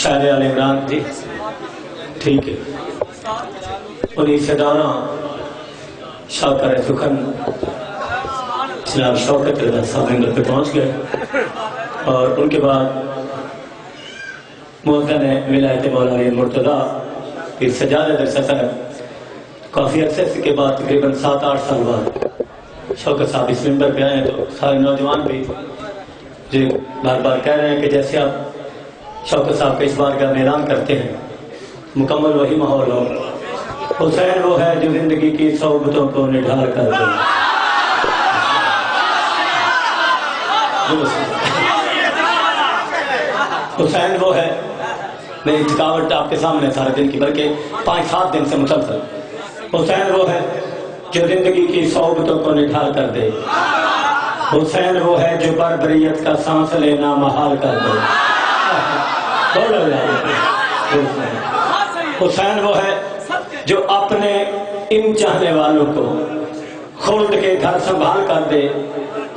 شاعر آل عمران جی ٹھیک ہے انہیں سے دورہ شاکر سخن جناب شوکت رضا صاحب ممبر پہ پہنچ گئے اور ان کے بعد مؤذن ولایت مولا علی مرتضیٰ پھر سجادہ در صدر کافی عرصے کے بعد تقریباً 7-8 سال بعد شوکت صاحب اس ممبر پہ آئے ہیں تو سارے نوجوان بھی جو بار بار کہہ رہے ہیں کہ جیسے آپ شوکت صاحب کا اس بارگاہ میں اعلان کرتے ہیں مکمل وہی ماحول ہو. حسین وہ ہے جو زندگی کی صحبتوں کو نڈھال کر دے. حسین وہ ہے، میری تھکاوٹ آپ کے سامنے سارے دن کی بلکہ 5-7 دن سے مسلسل. حسین وہ ہے جو زندگی کی صحبتوں کو نڈھال کر دے. حسین وہ ہے جو بربریت کا سانس لینا محال کر دے. حسین وہ ہے جو اپنے ان چاہنے والوں کو خلد کے گھر سنبھال کر دے.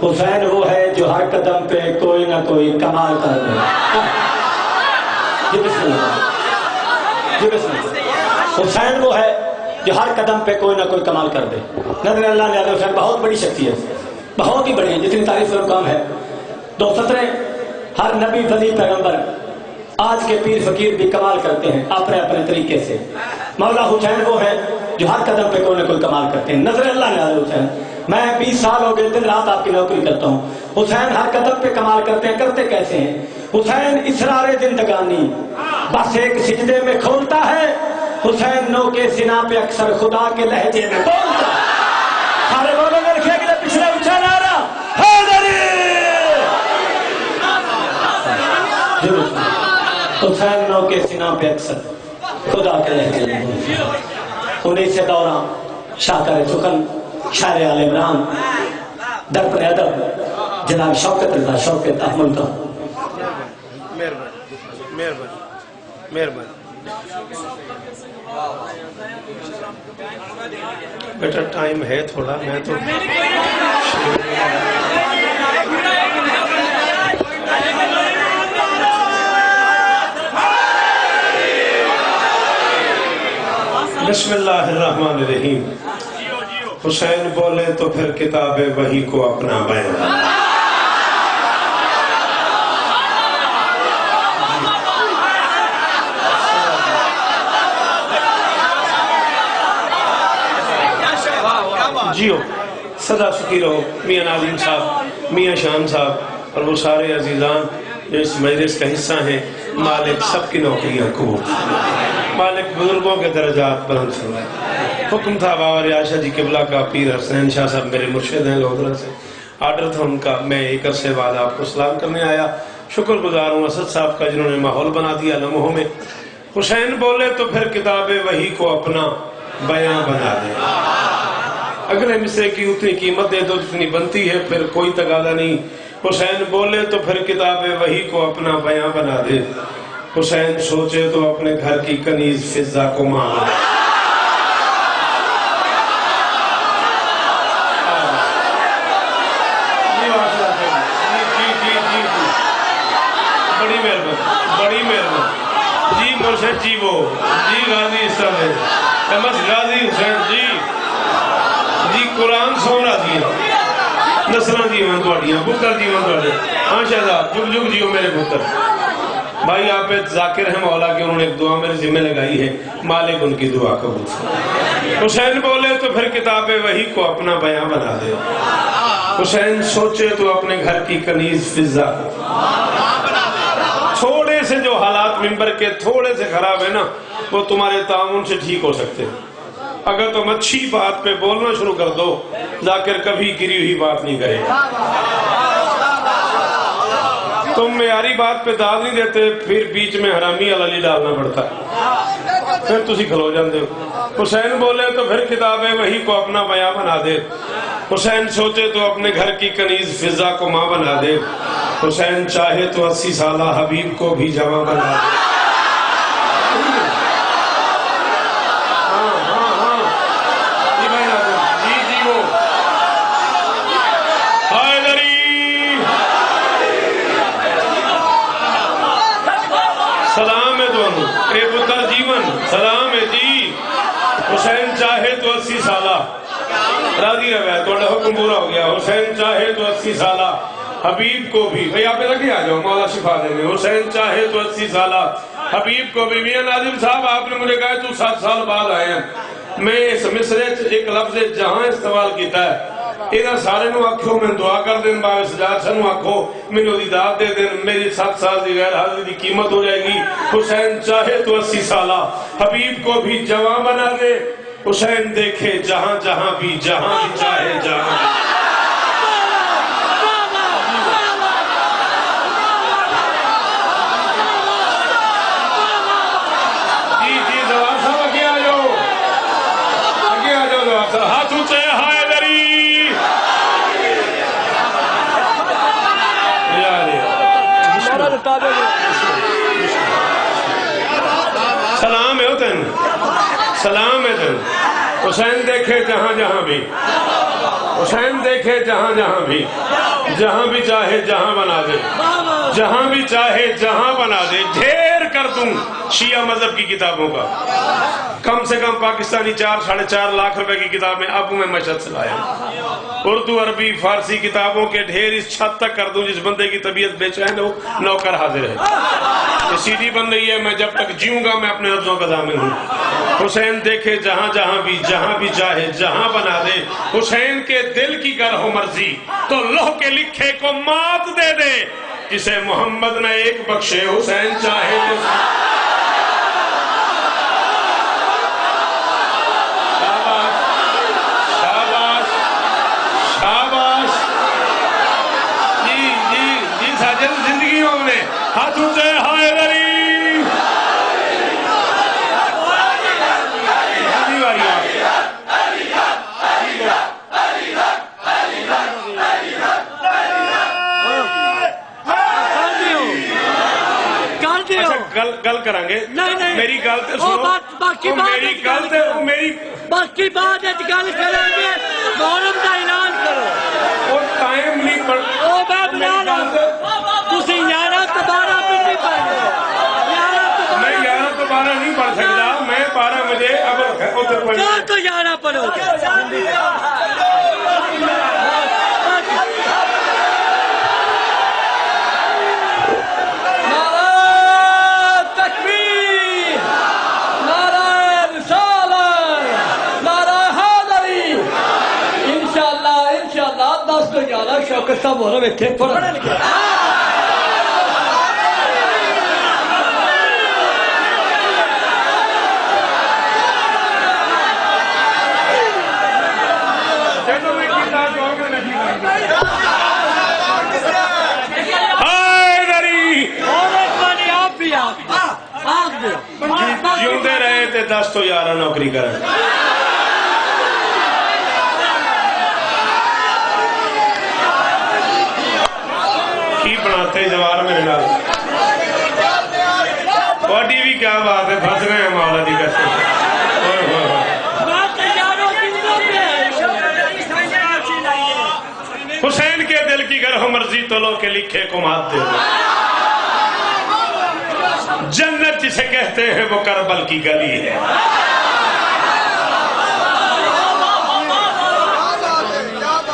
حسین وہ ہے جو ہر قدم پہ کوئی نہ کوئی کمال کر دے. حسین وہ ہے جو ہر قدم پہ کوئی نہ کوئی کمال کر دے. نظر اللہ نے حسین بہت بڑی شخصیت، بہت ہی بڑی ہے، جتنی تعریف کا کام ہے. 2 سطریں ہر نبی ولی پیغمبر آج کے پیر فقیر بھی کمال کرتے ہیں اپنے اپنے طریقے سے. مولا حسین وہ ہے جو ہر قدم پہ کوئی نہ کوئی کمال کرتے ہیں. نظر اللہ نے حسین، میں 20 سال ہو گئے دن رات آپ کی نوکری کرتا ہوں. حسین ہر قدم پہ کمال کرتے ہیں. کرتے کیسے ہیں؟ حسین اسرار زندگانی بس ایک سجدے میں کھولتا ہے. حسین نو کے سنا پہ اکثر خدا کے لہجے میں بولتا. سارے بولو گے رکھے گئے پچھلے اچھا نعرہ حیدری. حسین نو کے سنا پہ اکثر خدا کے لہجے میں بولتا. انہیں سے دورہ شاکر سخن شاعر آل عمران درپن ادب جناب شوکت رضا شوکت احمد کا. مہربانی بیٹا ٹائم ہے تھوڑا، میں تو بسم اللہ الرحمن الرحیم. حسین بولے تو پھر کتاب وحی کو اپنا بیان. جیو صدا شکیر ہو میاں ناظم صاحب، میاں شان صاحب اور وہ سارے عزیزان جو اس مجلس کا حصہ ہیں. مالک سب کی نوکریاں قبول، مالک بزرگوں کے درجات بلند فرمائے. حکم تھا بابا ریاشہ جی قبلہ کا، پیر حسین شاہ صاحب میرے مرشد ہیں لودھرا سے، آرڈر تھا ان کا. میں ایک عرصے بعد آپ کو سلام کرنے آیا. شکر گزار ہوں اسد صاحب کا جنہوں نے ماحول بنا دیا لمحوں میں. حسین بولے تو پھر کتاب وحی کو اپنا بیان بنا دے. اگلے مصرے کی اتنی قیمت دے دو جتنی بنتی ہے، پھر کوئی تقاضا نہیں. حسین بولے تو پھر کتاب وحی کو اپنا بیان بنا دے. حسین سوچے تو اپنے گھر کی کنیز فضا کو مانگ لے. بڑی مہربانی جی مرشد جی، وہ جی غازی اسلام ہے احمد غازی حسین جی قرآن سو راضی ہے. نسلہ جیوان دوڑیاں بکر جیوان دوڑیاں. ہاں شہزاد جگ جگ جیو میرے بکر. بھائی آپ ذاکر ہیں مولا کہ انہوں نے ایک دعا میرے ذمہ لگائی ہے، مالک ان کی دعا قبول. حسین بولے تو پھر کتاب وحی کو اپنا بیان بنا دے. حسین سوچے تو اپنے گھر کی کنیز فضا. تھوڑے سے جو حالات ممبر کے تھوڑے سے خراب ہے نا، وہ تمہارے تعاون سے ٹھیک ہو سکتے ہیں. اگر تم اچھی بات پہ بولنا شروع کر دو، ذاکر کبھی گری ہوئی بات نہیں کرے گا. تم معیاری بات پہ دال نہیں دیتے، پھر بیچ میں حرامی علی ڈالنا پڑتا ہے، پھر تسی کھلو جاندے ہو. حسین بولے تو پھر کتاب وحی کو اپنا بیان بنا دے. حسین سوچے تو اپنے گھر کی کنیز فضا کو ماں بنا دے. حسین چاہے تو 80 سالہ حبیب کو بھی جوان بنا دے. سلام ہے دونوں اے پتر جیون سلام ہے جی حسین چاہے تو 80 سالہ راضی رہے تھوڑا حکم پورا ہو گیا حسین چاہے تو 80 سالہ حبیب کو بھی بھئی آپ لگے آ جاؤ مولا شفا دیں گے حسین چاہے تو 80 سالہ حبیب کو بھی میاں ناظم صاحب آپ نے مجھے کہا تو 7 سال بعد آئے ہیں میں اس مصرے ایک لفظ جہاں استعمال کیتا ہے اینا سارے نو آکھو میں دعا کر دیں باوے سجاد سنو آکھو میں نو دی داد دے دیں میری 7 سال دی غیر حاضری دی قیمت ہو جائے گی حسین چاہے تو 80 سالہ حبیب کو بھی جوان بنا دے حسین دیکھے جہاں جہاں بھی چاہے جہاں جی زوار صاحب آگے آ جاؤ زوار صاحب ہاتھ اونچے سلام ہے تین سلام ہے تین حسین دیکھے جہاں جہاں بھی حسین دیکھے جہاں بھی چاہے جہاں بنا دے جہاں بھی چاہے جہاں بنا دے ڈھیر کر دوں شیعہ مذہب کی کتابوں کا کم سے کم پاکستانی 4-4.5 لاکھ روپے کی کتابیں اب میں مشہد سے لایا اردو عربی فارسی کتابوں کے ڈھیر اس چھت تک کر دوں جس بندے کی طبیعت بے چین ہو نوکر حاضر ہے یہ سی ڈی بن رہی ہے میں جب تک جیوں گا میں اپنے لفظوں کا ضامن ہوں حسین دیکھے جہاں بھی چاہے جہاں بنا دے حسین کے دل کی گر ہو مرضی تو لوح کے لکھے کو مات دے دے جسے محمد نے ایک بخشے حسین چاہے تو زندگیوں میں ہاتھوں سے ہائے دری گل کریں گے میری گل تے سنو میری گل تے میری باقی بعد گل کریں گے غورم کا اعلان کرو وہ ٹائم نہیں پڑ او میں بنا رہا تسی 11-12 منٹ نہیں پڑھ میں 11-12 نہیں پڑھ سکتا میں 12 بجے اب ادھر پڑھ کیا تو 11 پڑھو شوکت صاحب ہو رہا میں تھے پڑھا جیوندے رہے تھے 10 تو 11 نوکری کریں کی بناتے جوار میرے نال باڈی بھی کیا بات ہے پھنس گئے ہیں مولا دی قسم حسین کے دل کی گر ہو مرضی تو لو کے لکھے کو مات دے جنت جسے کہتے ہیں وہ کربل کی گلی ہے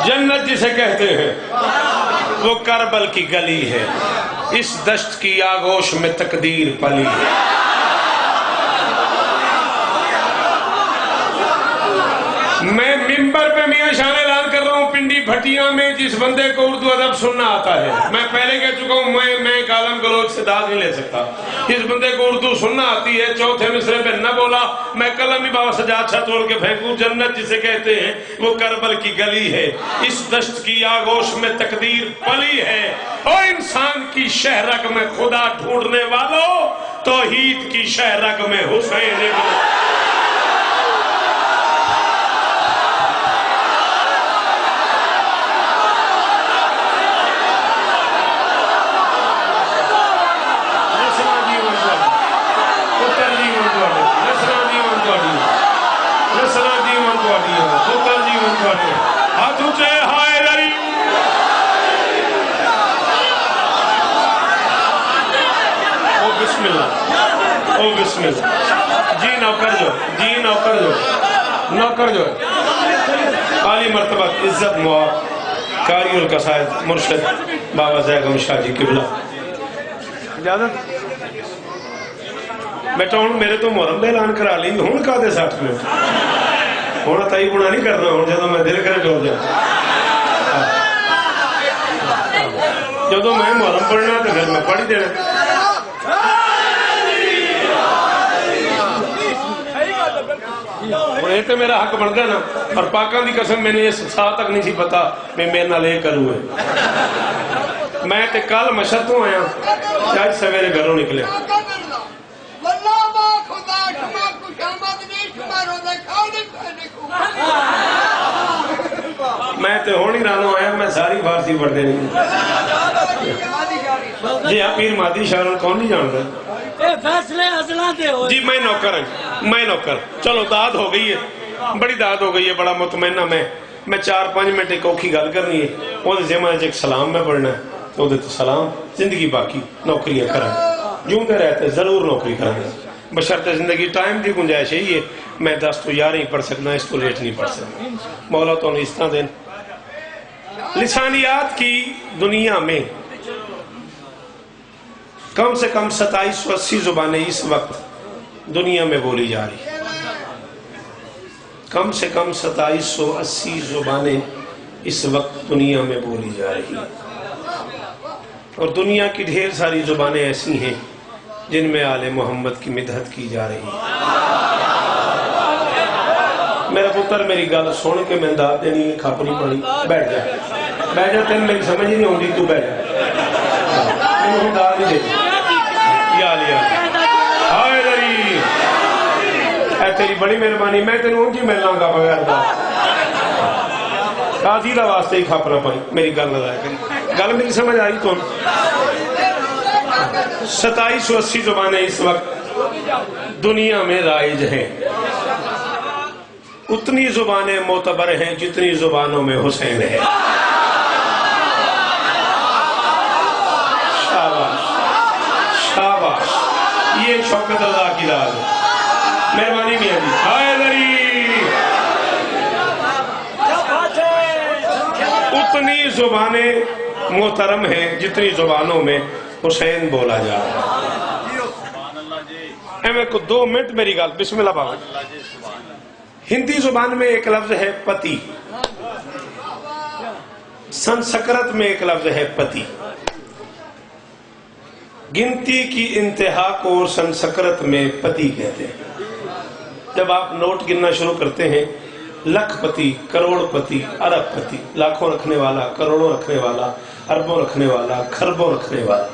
جنت جسے کہتے ہیں وہ کربل کی گلی ہے اس دشت کی آغوش میں تقدیر پلی ہے میں ممبر پہ میاں شان اعلان کر رہا ہوں پنڈی بھٹیاں میں جس بندے کو اردو ادب سننا آتا ہے میں پہلے کہہ چکا ہوں میں ایک عالم گلوچ سے داد نہیں لے سکتا جس بندے کو اردو سننا آتی ہے چوتھے مصرے پہ نہ بولا میں قلم ہی بابا سجاد چھا توڑ کے پھینکوں جنت جسے کہتے ہیں وہ کربل کی گلی ہے اس دشت کی آغوش میں تقدیر پلی ہے او انسان کی شہرگ میں خدا ڈھونڈنے والوں توحید کی شہرگ میں حسین بسم اللہ او بسم اللہ جی نوکر جو عالی مرتبہ عزت مواب قاری القصائد مرشد بابا زیغم شاہ جی قبلہ اجازت بیٹا ہوں میرے تو محرم دے اعلان کرا لی ہوں کا دے 60 منٹ ہوں تائی گنا نہیں کرنا ہوں جدو میں دل کرے ٹور جانا جدو میں محرم پڑھنا تو پھر میں پڑھ دینا اور یہ تو میرا حق بنتا ہے نا اور پاکان دی قسم میں نے اس سال تک نہیں سی پتا میں میرے نہ لے کروں ہے میں تے کل مشہد تو آیا چاہت سویرے گھروں نکلے میں تے ہونی رانو آیا میں ساری فارسی پڑھ دے نہیں جی آپ پیر مادی شاہرون کون نہیں جان رہا فیصلے ازلاں دے ہوئے جی میں نوکر چلو داد ہو گئی ہے بڑی داد ہو گئی ہے بڑا مطمئنہ میں 4-5 منٹ ایک اوکھی گل کرنی ہے وہ زمانہ ایک سلام میں پڑھنا ہے تو دے تو سلام زندگی باقی نوکریاں کریں جوں دے رہتے ضرور نوکری کریں بشرط زندگی ٹائم دی گنجائش یہی ہے میں 10 تو 11 ہی پڑھ سکنا اس تو لیٹ نہیں پڑھ سکنا مولا تو نے اس طرح دیں لسانیات کی دنیا میں کم سے کم 2780 زبانیں اس وقت دنیا میں بولی جا رہی کم سے کم 2780 زبانیں اس وقت دنیا میں بولی جا رہی اور دنیا کی ڈھیر ساری زبانیں ایسی ہیں جن میں آل محمد کی مدحت کی جا رہی میرا پتر میری گل سن کے میں داد دینی ہے کھاپ نہیں پڑی بیٹھ جا تین میری سمجھ ہی نہیں ہوندی تو بیٹھ جا میں داد نہیں دے یا لیا ہائے دری اے تیری بڑی مہربانی میں تینوں ان کی ملنا گا بغیر دا قاضی دا واسطے ہی کھاپنا پڑی میری گل نہ رہا کری گل میری سمجھ آئی تو 2780 زبانیں اس وقت دنیا میں رائج ہیں اتنی زبانیں معتبر ہیں جتنی زبانوں میں حسین ہے شاباش یہ شوکت اللہ کی داد ہے مہربانی میاں جی ہائے دری اتنی زبانیں محترم ہیں جتنی زبانوں میں حسین بولا جا رہا ہے میں کو 2 منٹ میری گال بسم اللہ بابا ہندی زبان میں ایک لفظ ہے پتی سنسکرت میں ایک لفظ ہے پتی گنتی کی انتہا کو سنسکرت میں پتی کہتے ہیں جب آپ نوٹ گننا شروع کرتے ہیں لکھ پتی کروڑ پتی ارب پتی لاکھوں رکھنے والا کروڑوں رکھنے والا اربوں رکھنے والا خربوں رکھنے والا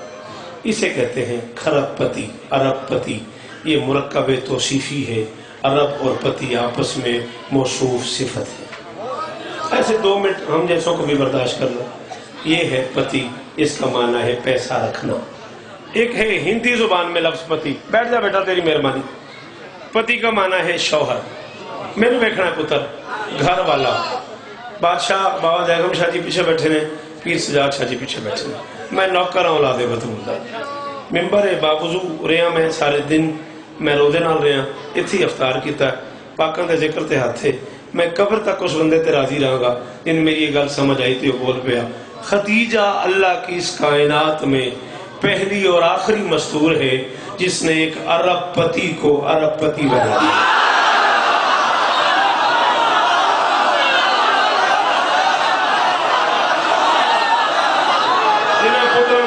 اسے کہتے ہیں خرب پتی ارب پتی یہ مرکب توصیفی ہے ارب اور پتی آپس میں موصوف صفت ہے ایسے 2 منٹ ہم جیسوں کو بھی برداشت کر لو یہ ہے پتی اس کا معنی ہے پیسہ رکھنا ایک ہے ہندی زبان میں لفظ پتی بیٹھ جا بیٹا تیری مہربانی پتی کا معنی ہے شوہر میں نے دیکھنا ہے پتر گھر والا بادشاہ بابا زیغم شاہ جی پیچھے بیٹھے ہیں پیر سجاد شاہ جی پیچھے بیٹھے ہیں میں نوکر ہوں اولاد بطول ممبر باوضو رہا میں سارے دن میں روزے نال رہا اتھی افطار کیتا ہے پاکاں دے ذکر تے ہاتھے میں قبر تک اس بندے تے راضی رہا گا ان میری یہ گل سمجھ آئی تھی وہ بول پیا خدیجہ اللہ کی اس کائنات میں پہلی اور آخری مستور ہے جس نے ایک عرب پتی کو عرب پتی بنا دیا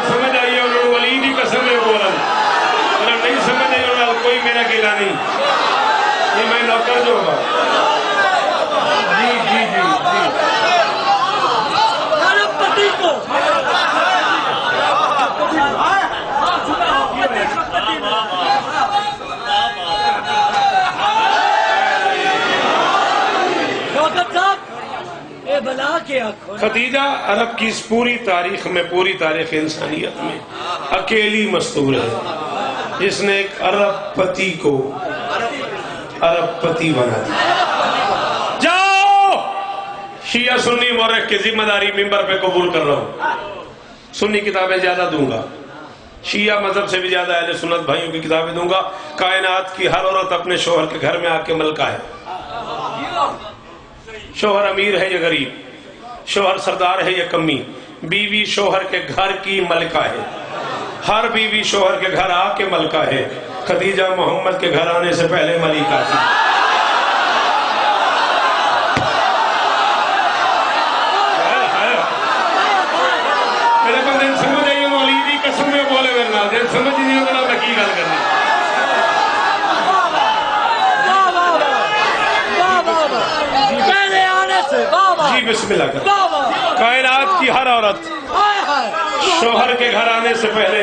سمجھ آئیے انہوں نے ولی کی قسم ہے بولا انہوں نہیں سمجھ آئیے انہوں نے کوئی میرا گیلا نہیں یہ میں نوکر جو ہوگا جی جی جی جی عرب پتی کو خدیجہ عرب کی اس پوری تاریخ میں پوری تاریخ انسانیت میں اکیلی مستور ہے جس نے ایک عرب پتی کو عرب پتی بنا دیا جاؤ شیعہ سنی مورخ کی ذمہ داری ممبر پہ قبول کر رہا ہوں سنی کتابیں زیادہ دوں گا شیعہ مذہب سے بھی زیادہ اہل سنت بھائیوں کی کتابیں دوں گا. کائنات کی ہر عورت اپنے شوہر کے گھر میں آ کے ملکہ ہے. شوہر امیر ہے یا غریب، شوہر سردار ہے یا کمی، بیوی شوہر کے گھر کی ملکہ ہے. ہر بیوی شوہر کے گھر آ کے ملکہ ہے. خدیجہ محمد کے گھر آنے سے پہلے ملکہ تھی. میرے کو دن سمجھ آئیے مولیدی قسم میں بولے میرے نال دن سمجھ نہیں ہوگا میں کی گل کرنی. جی بسم اللہ کر. کائنات کی ہر عورت شوہر کے گھر آنے سے پہلے،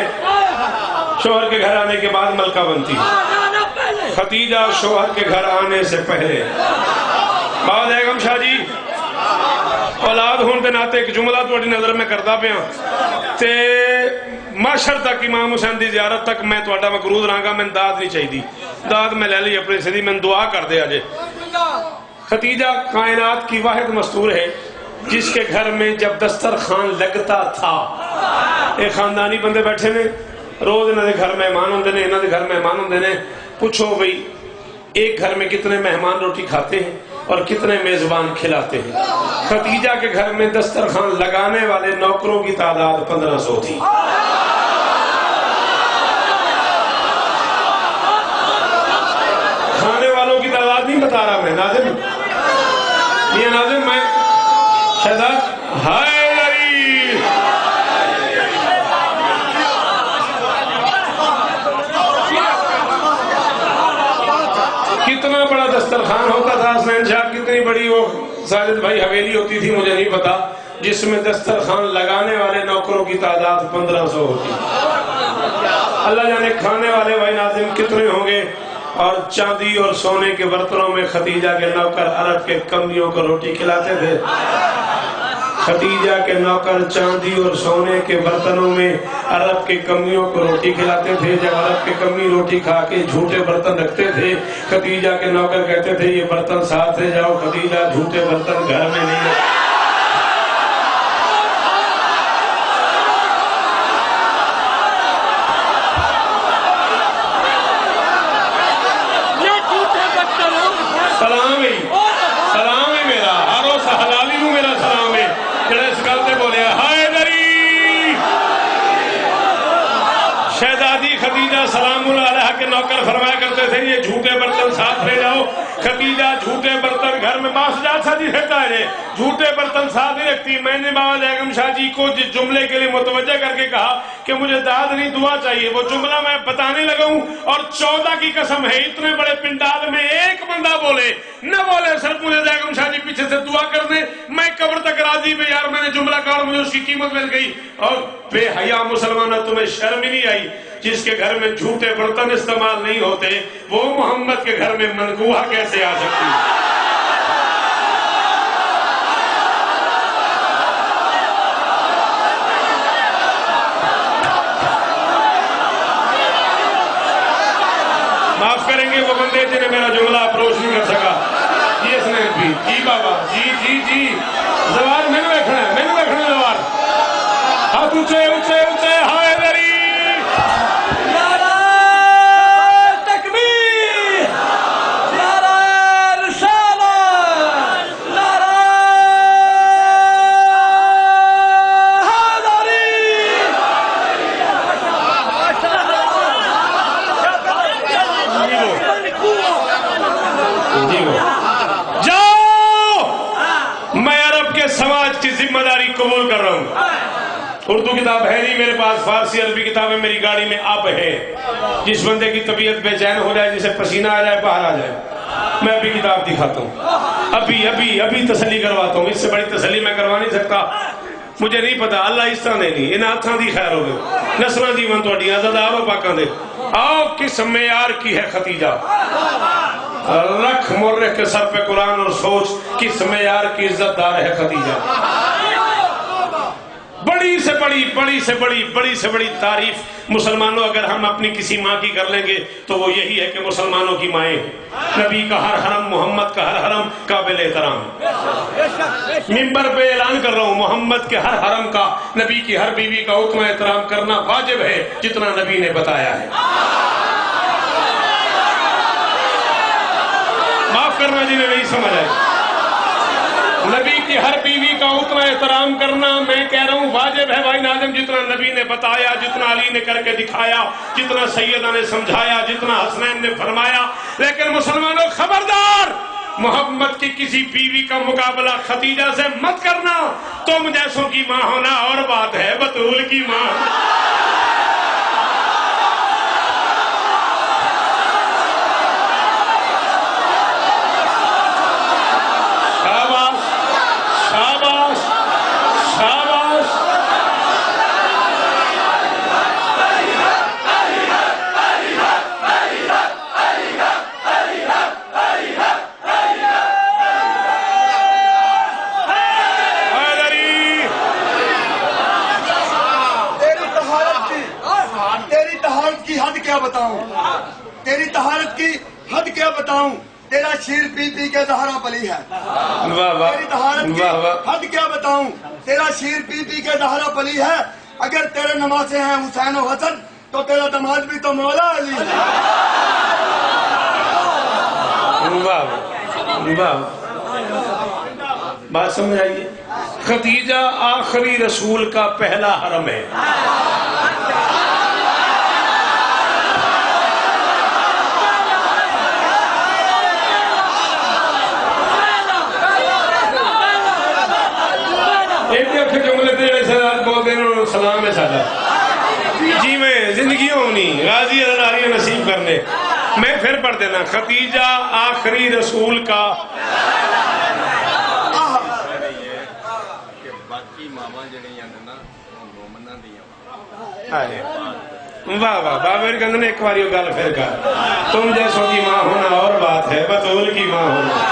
شوہر کے گھر آنے کے بعد ملکہ بنتی. خدیجہ شوہر کے گھر آنے سے پہلے. بعد بیگم شاہ جی اولاد ہون دے ناتے ایک جملہ تھوڑی نظر میں کرتا پیا تے معاشر تک امام حسین دی زیارت تک میں تھوڑا مقروض رہاں. میں داد نہیں چاہیے، داد میں لے لی اپنے سیدھی. میں دعا کر دے آجے. خدیجہ کائنات کی واحد مستور ہے جس کے گھر میں جب دسترخوان لگتا تھا، ایک خاندانی بندے بیٹھے نے، روز انہوں نے گھر مہمان ہوندے نے، انہوں نے گھر مہمان ہوندے نے. پوچھو بھئی ایک گھر میں کتنے مہمان روٹی کھاتے ہیں اور کتنے میزبان کھلاتے ہیں؟ خدیجہ کے گھر میں دسترخوان لگانے والے نوکروں کی تعداد 1500 تھی. کھانے والوں کی تعداد نہیں بتا رہا میں. ناظم یہ ناظم میں شہزاد ہائے لری کتنا بڑا دسترخوان ہوتا تھا حسین شاہ، کتنی بڑی وہ ساجد بھائی حویلی ہوتی تھی مجھے نہیں پتا، جس میں دسترخوان لگانے والے نوکروں کی تعداد 1500 ہوتی. اللہ جانے کھانے والے بھائی ناظم کتنے ہوں گے. اور چاندی اور سونے کے برتنوں میں خدیجہ کے نوکر عرب کے کمیوں کو روٹی کھلاتے تھے. خدیجہ کے نوکر چاندی اور سونے کے برتنوں میں عرب کے کمیوں کو روٹی کھلاتے تھے. جب عرب کے کمی روٹی کھا کے جھوٹے برتن رکھتے تھے، خدیجہ کے نوکر کہتے تھے یہ برتن ساتھ لے جاؤ. خدیجہ جھوٹے برتن گھر میں نہیں رکھتے. سلام ہے میرا ہر اس حلالی نو میرا سلام ہے جڑا اس گل تے بولیا ہائے دری. شہزادی خدیجہ سلام اللہ علیہ کے نوکر فرمایا کرتے تھے یہ جھوٹے برتن ساتھ لے جاؤ. خدیجہ جھوٹے برتن گھر میں باس جات سا جی رہتا ہے، جھوٹے برتن ساتھ نہیں رکھتی. میں نے بابا بیگم شاہ جی کو جس جملے کے لیے متوجہ کر کے کہا کہ مجھے داد نہیں دعا چاہیے، وہ جملہ میں بتانے لگا ہوں اور 14 کی قسم ہے اتنے بڑے پنڈال میں ایک بندہ بولے نہ بولے صرف مجھے بیگم شاہ جی پیچھے سے دعا کر دیں، میں قبر تک راضی بھی. یار میں نے جملہ کہا اور مجھے اس کی قیمت مل گئی. اور بے حیا مسلمانہ تمہیں شرم ہی نہیں آئی؟ جس کے گھر میں جھوٹے برتن استعمال نہیں ہوتے وہ محمد کے گھر میں منگوہا کیسے آ سکتی؟ معاف کریں گے وہ بندے جنہیں میرا جملہ اپروچ نہیں کر سکا. جی اس نے بھی جی بابا جی زوار میں نے بیٹھنا ہے، میں نے بیٹھنا زوار. ہاتھ اونچے اونچے اونچے ہائے دری. قبول کر رہا ہوں. اردو کتاب ہے نہیں میرے پاس، فارسی عربی کتابیں میری گاڑی میں اب ہے. جس بندے کی طبیعت بے چین ہو جائے، جسے پسینہ آ جائے، باہر آ جائے، میں ابھی کتاب دکھاتا ہوں. ابھی تسلی کرواتا ہوں. اس سے بڑی تسلی میں کروا نہیں سکتا. مجھے نہیں پتا اللہ اس طرح نہیں ان ہاتھوں دی خیر ہوگی نسلوں دی من تھوڑی عزتدار ہو پاکاں دے. آؤ کس معیار کی ہے خدیجہ. رکھ مورخ کے سر پہ قرآن اور سوچ کس معیار کی عزت دار ہے خدیجہ. بڑی سے بڑی تعریف مسلمانوں اگر ہم اپنی کسی ماں کی کر لیں گے تو وہ یہی ہے کہ مسلمانوں کی مائیں ہیں۔ نبی کا ہر حرم، محمد کا ہر حرم قابل احترام ہے۔ منبر پہ اعلان کر رہا ہوں، محمد کے ہر حرم کا، نبی کی ہر بیوی کا اتنا احترام کرنا واجب ہے جتنا نبی نے بتایا ہے۔ معاف کرنا جنہیں نہیں سمجھ آئی، نبی کی ہر بیوی کا اتنا احترام کرنا میں کہہ رہا ہوں واجب ہے بھائی ناظم، جتنا نبی نے بتایا، جتنا علی نے کر کے دکھایا، جتنا سیدہ نے سمجھایا، جتنا حسنین نے فرمایا۔ لیکن مسلمانوں خبردار، محمد کی کسی بیوی کا مقابلہ خدیجہ سے مت کرنا۔ تم جیسوں کی ماں ہونا اور بات ہے، بطول کی ماں۔ تیری طہارت کی حد کیا بتاؤں، تیرا شیر پی پی کے زہرا پلی ہے۔ تیری طہارت کی حد کیا بتاؤں، تیرا شیر پی پی کے زہرا پلی ہے۔ اگر تیرے نواسے ہیں حسین و حسن تو تیرا دماد بھی تو مولا علی ہے۔ بات سمجھ آئیے، خدیجہ آخری رسول کا پہلا حرم ہے۔ سلام ہے سادہ جی، میں زندگیوں ہونی غازی ازداریاں نصیب کرنے میں پھر پڑھ دینا، خدیجہ آخری رسول کا واہ واہ بابر گند نے ایک باری گل پھر کہا، تم جیسوں کی ماں ہونا اور بات ہے، بطول کی ماں ہونا۔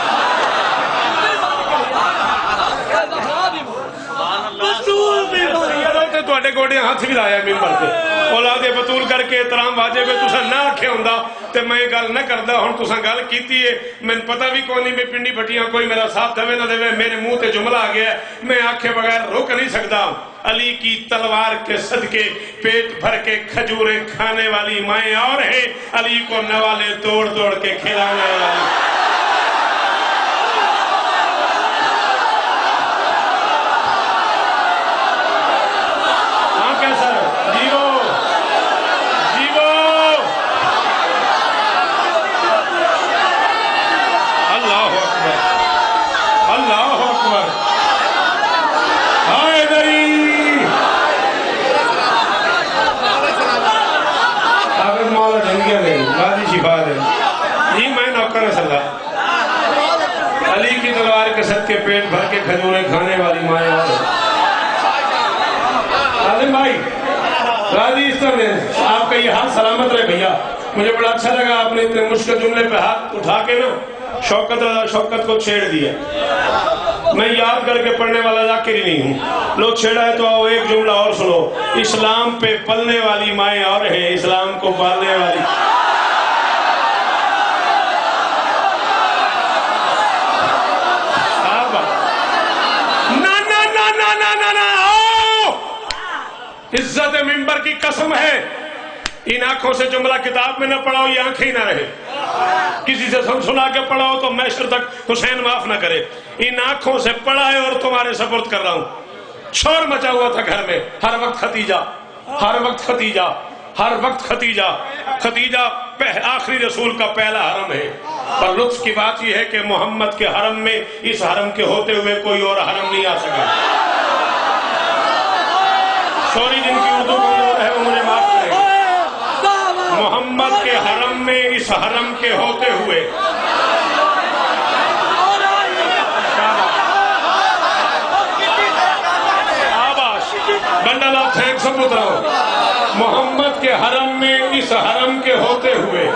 تواڈے گوڑے ہاتھ بھی لایا ممبر تے، اولاد بطول کر کے احترام واجب ہے، تساں نہ آکھیا ہوندا تے میں گل نہ کردا۔ ہن تساں گل کیتی ہے، میں پتہ بھی کوئی نہیں، میں پنڈی بھٹیاں کوئی میرا ساتھ دے نہ دے، میرے منہ تے جملہ آ گیا ہے، میں آکھے بغیر رک نہیں سکتا۔ علی کی تلوار کے صدقے پیٹ بھر کے کھجوریں کھانے والی مائیں اور ہیں، علی کو نوالے توڑ توڑ کے کھلانے والی۔ علی کی تلوار کے صدقے پیٹ بھر کے کھجوریں کھانے والی مائیں اور عالم بھائی راضی اس طرح آپ کا یہ ہاتھ سلامت رہے بھیا۔ مجھے بڑا اچھا لگا آپ نے اتنے مشکل جملے پہ ہاتھ اٹھا کے نا شوکت کو چھیڑ دیا۔ میں یاد کر کے پڑھنے والا ذاکر ہی نہیں ہوں، لو چھیڑا ہے تو آؤ ایک جملہ اور سنو، اسلام پہ پلنے والی مائیں اور ہیں، اسلام کو پالنے والی۔ عزت منبر کی قسم ہے، ان آنکھوں سے جملہ کتاب میں نہ پڑھاؤ، یہ آنکھیں ہی نہ رہے، کسی سے سنا کے پڑھاؤ تو محشر تک حسین معاف نہ کرے۔ ان آنکھوں سے پڑھا ہے اور تمہارے سپرد کر رہا ہوں۔ شور مچا ہوا تھا گھر میں، ہر وقت خدیجہ، ہر وقت خدیجہ، ہر وقت خدیجہ۔ خدیجہ آخری رسول کا پہلا حرم ہے، پر لطف کی بات یہ ہے کہ محمد کے حرم میں اس حرم کے ہوتے ہوئے کوئی اور حرم نہیں آ سکا۔ سوری جن کی اردو کمزور ہے وہ مجھے معاف کریں گے۔ محمد کے حرم میں اس حرم کے ہوتے ہوئے بنڈل آف تھینکس محمد کے حرم میں اس حرم کے ہوتے ہوئے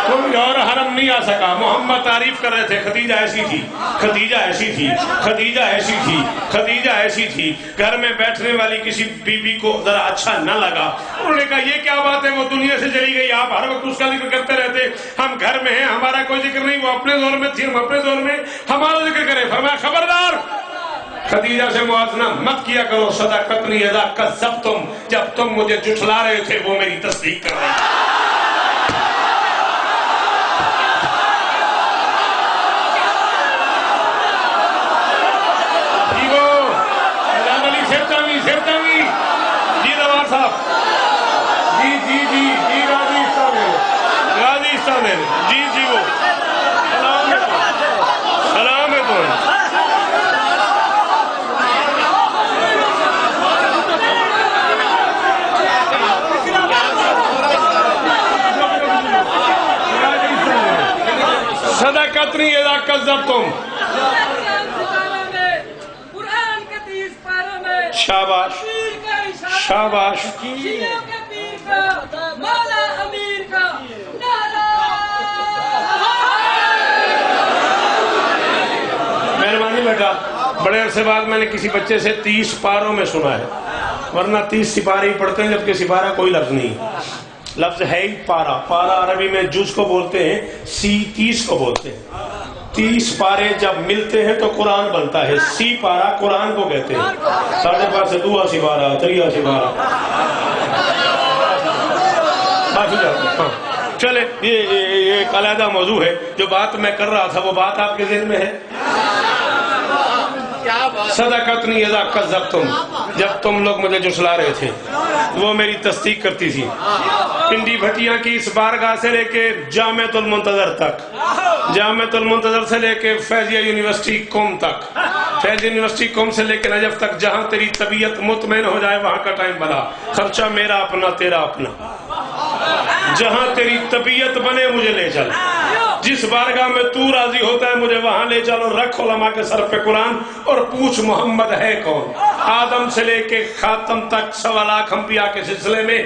کوئی اور حرم نہیں آ سکا. محمد تعریف کر رہے تھے خدیجہ ایسی تھی, خدیجہ ایسی تھی, خدیجہ ایسی تھی, خدیجہ ایسی تھی. گھر میں بیٹھنے والی کسی بی بی کو ذرا اچھا نہ لگا. انہوں نے کہا یہ کیا بات ہے, وہ دنیا سے چلی گئی, آپ ہر وقت اس کا ذکر کرتے رہتے, ہم گھر میں ہیں, ہمارا کوئی ذکر نہیں. وہ اپنے دور میں تھی, ہم اپنے دور میں, ہمارا ذکر کریں. فرمایا خبردار خدیجہ سے موازنہ مت کیا کرو. صدقتنی اذا کذبتم, جب تم مجھے جھٹلا رہے تھے وہ میری تصدیق کر رہی تھی. صدقتنی اذا کذبتم. شاباش شاباش. مہربانی بیٹا, بڑے عرصے بعد میں نے کسی بچے سے 30 پاروں میں سنا ہے, ورنہ 30 سپارے ہی پڑھتے ہیں, جبکہ سپارہ کوئی لفظ نہیں. لفظ ہے ہی پارا. پارا عربی میں جز کو بولتے ہیں, 30 کو بولتے ہیں. 30 پارے جب ملتے ہیں تو قرآن بنتا ہے. 30 پارا قرآن کو کہتے ہیں. 5.5 سے 2 سپارہ 3 سپارہ. چلے یہ ایک علیحدہ موضوع ہے. جو بات میں کر رہا تھا وہ بات آپ کے ذہن میں ہے. صدقتنی اذا کذبتم, جب تم لوگ مجھے جھٹلا رہے تھے وہ میری تصدیق کرتی تھی. پنڈی بھٹیاں کی اس بارگاہ سے لے کے جامعۃ المنتظر تک, جامعۃ المنتظر سے لے کے فیضیہ یونیورسٹی قوم تک, فیض یونیورسٹی قوم سے لے کے نجف تک, جہاں تیری طبیعت مطمئن ہو جائے وہاں کا ٹائم بنا. خرچہ میرا اپنا تیرا اپنا. جہاں تیری طبیعت بنے مجھے لے چل. جس بارگاہ میں تو راضی ہوتا ہے مجھے وہاں لے چل, اور رکھ علماء کے سر پہ قرآن اور پوچھ محمد ہے کون. آدم سے لے کے خاتم تک 1.25 لاکھ انبیاء کے سلسلے میں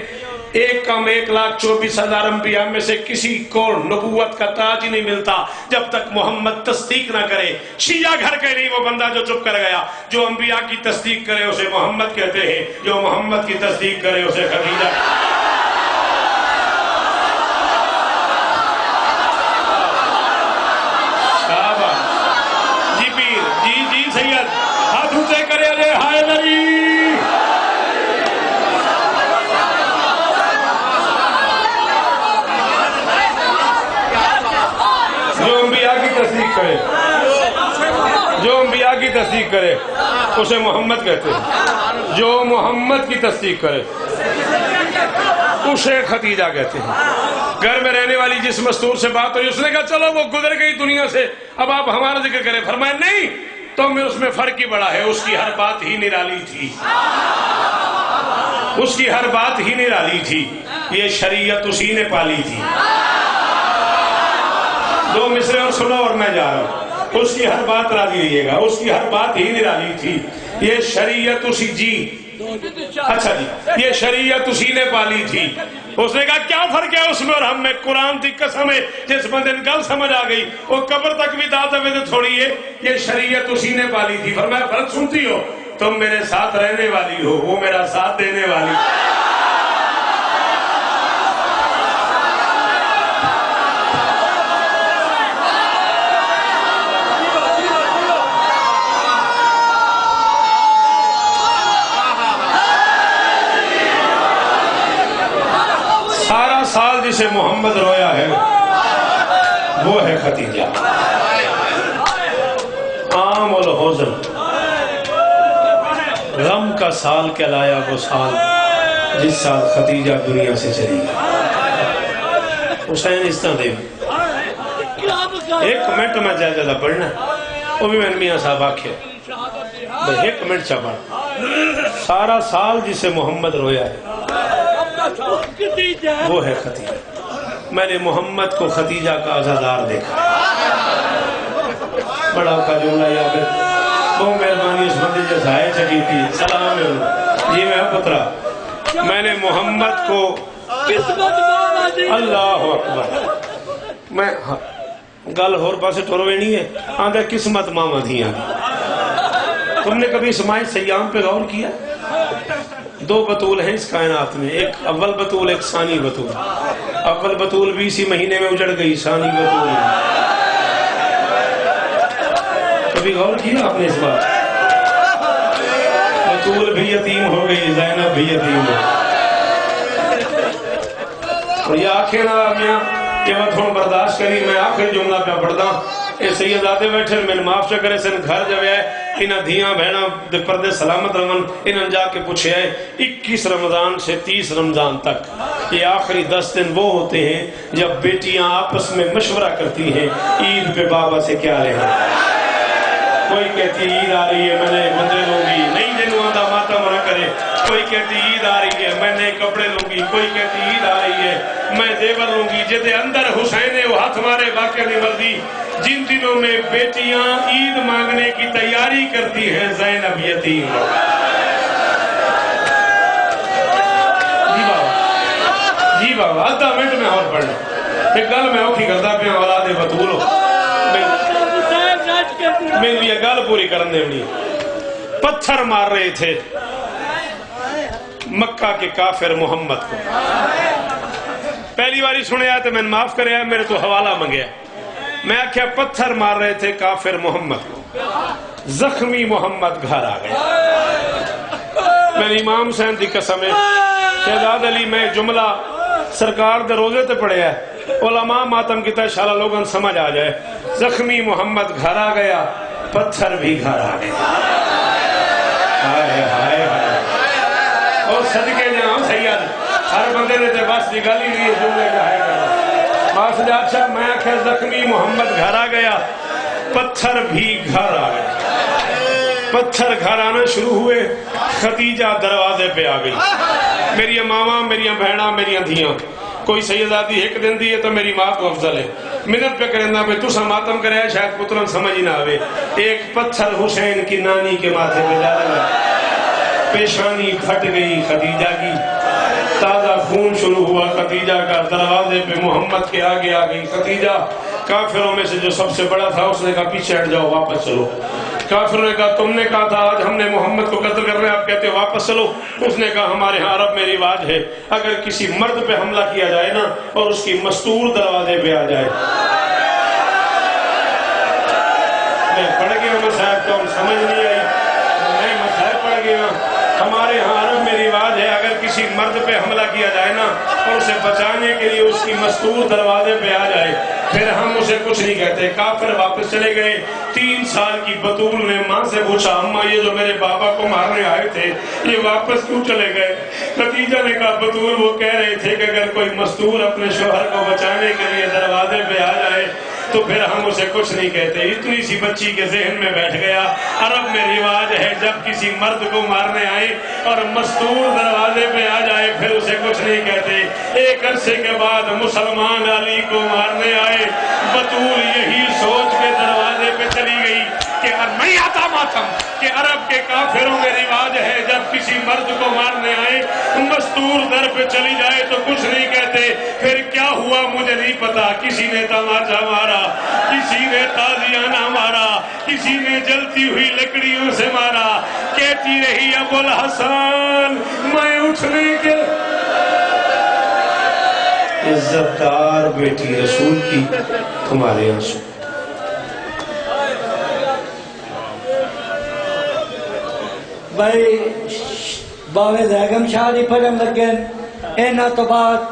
1,24,000 انبیاء میں سے کسی کو نبوت کا تاج ہی نہیں ملتا جب تک محمد تصدیق نہ کرے. شیعہ گھر کے نہیں وہ بندہ جو چپ کر گیا. جو انبیاء کی تصدیق کرے اسے محمد کہتے ہیں, جو محمد کی تصدیق کرے اسے خدیجہ. جی پیر, جی سید, ہاتھ اونچے کرے علی حیدری. جو انبیاء کی تصدیق کرے, جو انبیاء کی تصدیق کرے اسے محمد کہتے ہیں. جو محمد کی تصدیق کرے اسے خدیجہ کہتے ہیں. گھر میں رہنے والی جس مستور سے بات ہوئی اس نے کہا چلو وہ گزر گئی دنیا سے, اب آپ ہمارا ذکر کریں. فرمایا نہیں, تو میں اس میں فرق ہی بڑا ہے. اس کی ہر بات ہی نرالی تھی, اس کی ہر بات ہی نرالی تھی. یہ شریعت اسی نے پالی تھی. 2 مصرے اور سنو اور میں جا رہا ہوں. اس کی ہر بات راضی رہیے گا, اس کی ہر بات ہی نرالی تھی. یہ شریعت اسی, جی اچھا جی, یہ شریعت اسی نے پالی تھی. اس نے کہا کیا فرق ہے اس میں اور ہم میں؟ قرآن کی قسم ہے جس بندے نے گل سمجھ آ گئی وہ قبر تک بھی داتا میں تھوڑی ہے. یہ شریعت اسی نے پالی تھی. فرمایا فرق سنتی ہو, تم میرے ساتھ رہنے والی ہو, وہ میرا ساتھ دینے والی. سارا سال جسے محمد رویا ہے وہ ہے خدیجہ. عام الحزن, غم کا سال کہلایا وہ سال جس سال خدیجہ دنیا سے چلی گئی. حسین استان دے 1 منٹ میں جائزہ پڑھنا, وہ بھی میں نے میاں صاحب آکھے 1 منٹ چا پڑھ. سارا سال جسے محمد رویا ہے وہ ہے خدیجہ. میں نے محمد کو خدیجہ کا عزادار دیکھا. بڑا کا جملہ یاد ہے, بہت مہربانی اس بندے جیسا ہے چکی تھی. سلام جی میں پترا, میں نے محمد کو, اللہ اکبر, میں گل ہور پاسے ٹر وینی ہے آدھا قسمت ماما دیا. تم نے کبھی اسماعیل سیام پہ غور کیا؟ 2 بطول ہیں اس کائنات میں، ایک اول بطول ایک ثانی بطول. اول بطول بھی اسی مہینے میں اجڑ گئی، ثانی بطول کبھی غور کیا آپ نے اس بات؟ بطول بھی یتیم ہو گئی، زینب بھی یتیم ہو گئی. اور یہ آنکھیں نہ میاں کہ میں تھوڑا برداشت کری، میں آخر جملہ پہ پڑھتا اے سیداتے بیٹھے میں معاف چکرے سے گھر جب ہے انہاں دھیاں بہنا پردے سلامت رمن انہاں جا کے پوچھے ہے 21 رمضان سے 30 رمضان تک یہ آخری 10 دن وہ ہوتے ہیں جب بیٹیاں آپس میں مشورہ کرتی ہیں عید پہ بابا سے کیا لینا. کوئی کہتی عید آ رہی ہے میں نے بندے لوں گی، نہیں دنوں آدھا ماتم نہ کرے. کوئی کہتی عید آ رہی ہے میں نئے کپڑے لوں گی، کوئی کہتی عید آ رہی ہے میں زیور لوں گی. جدے اندر حسین وہ ہاتھ مارے واقعہ نہیں مرضی. جن دنوں میں بیٹیاں عید مانگنے کی تیاری کرتی ہیں زینب یتیم. جی بابا آدھا منٹ میں اور پڑھنا ایک گل میں اوکھی کرتا پہ اولاد بطول ہو میری یہ گل پوری کرنے والی. پتھر مار رہے تھے مکہ کے کافر محمد کو. پہلی باری سنیا تو میں نے معاف کریا میرے تو حوالہ منگیا. میں آکھیا پتھر مار رہے تھے کافر محمد کو، زخمی محمد گھر آ گئے. میں امام حسین دی قسم ہے شہزاد علی میں جملہ سرکار دے روزے تے پڑھیا ہے علماء ماتم کیتا ہے انشاءاللہ لوگوں سمجھ آ جائے. زخمی محمد گھر آ گیا، پتھر بھی گھر آ گیا. ہائے ہائے ہائے اور صدقے جاؤں سید ہر بندے نے تے بس دی گل ہی نہیں جملے کا ہے بس اچھا میں آخر زخمی محمد گھر آ گیا، پتھر بھی گھر آ گیا. پتھر گھر آنا شروع ہوئے، خدیجہ دروازے پہ آ گئی. میری ماما میری بہنا میری دھیاں کوئی سیدادی ایک دن دی ہے تو میری ماں کو افضل ہے. منت پہ کرنا پہ تسا ماتم کرے شاید پترن سمجھ ہی نہ آوے. ایک پتھر حسین کی نانی کے ماتھے پہ جا لگا، پیشانی پھٹ گئی خدیجہ کی، تازہ خون شروع ہوا خدیجہ کا. دروازے پہ محمد کے آگے آ گئی خدیجہ. کافروں میں سے جو سب سے بڑا تھا اس نے کہا پیچھے ہٹ جاؤ واپس چلو. کافروں نے کہا تم نے کہا تھا آج ہم نے محمد کو قتل کر رہے ہیں آپ کہتے ہو واپس چلو. اس نے کہا ہمارے ہاں عرب میں رواج ہے اگر کسی مرد پہ حملہ کیا جائے نا اور اس کی مستور دروازے پہ آ جائے. میں پڑھ گیا مسائب تو سمجھ نہیں آئی، میں مسائب پڑھ گیا. ہمارے ہاں عرب میں رواج ہے اگر کسی مرد پہ حملہ کیا جائے نا اور اسے بچانے کے لیے اس کی مستور دروازے پہ آ جائے پھر ہم اسے کچھ نہیں کہتے. کافر واپس چلے گئے. 3 سال کی بطول نے ماں سے پوچھا اماں یہ جو میرے بابا کو مارنے آئے تھے یہ واپس کیوں چلے گئے؟ خدیجہ نے کہا بطول وہ کہہ رہے تھے کہ اگر کوئی مستور اپنے شوہر کو بچانے کے لیے دروازے پہ آ جائے تو پھر ہم اسے کچھ نہیں کہتے. اتنی سی بچی کے ذہن میں بیٹھ گیا عرب میں رواج ہے جب کسی مرد کو مارنے آئے اور مستور دروازے پہ آ جائے پھر اسے کچھ نہیں کہتے. ایک عرصے کے بعد مسلمان علی کو مارنے آئے، بطول یہی سوچ کے دروازے پہ چلی گئی کہ نہیں آتا ماتم کہ عرب کے کافروں میں رواج ہے جب کسی مرد کو مارنے آئے مستور در پہ چلی جائے تو کچھ نہیں کہتے. پھر کیا ہوا مجھے نہیں پتا، کسی نے تماچا مارا، کسی نے تازیانہ مارا، کسی نے جلتی ہوئی لکڑیوں سے مارا. کہتی رہی ابو الحسن میں اٹھنے کے عزتدار بیٹی رسول کی تمہارے آنسو. بھائی باوے بیگم شاہ دی پڑھن لگن اینا تو بعد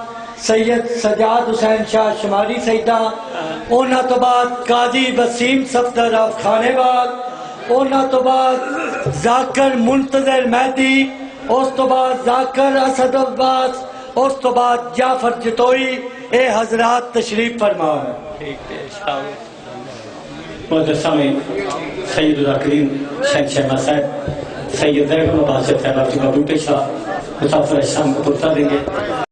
سید سجاد حسین شاہ شماری سیدہ، اونا تو بعد قاضی وسیم صفدر آف خانے باغ، اونا تو بعد ذاکر منتظر مہدی، اس تو بعد ذاکر اسد عباس، اس تو بعد جعفر جتوئی. اے حضرات تشریف فرماؤ. سامنے سید الذاکرین شہنشاہ صاحب سید زید بن عباس صاحب کا بوٹے شاہ مسافر شام کو پرتا دیں گے.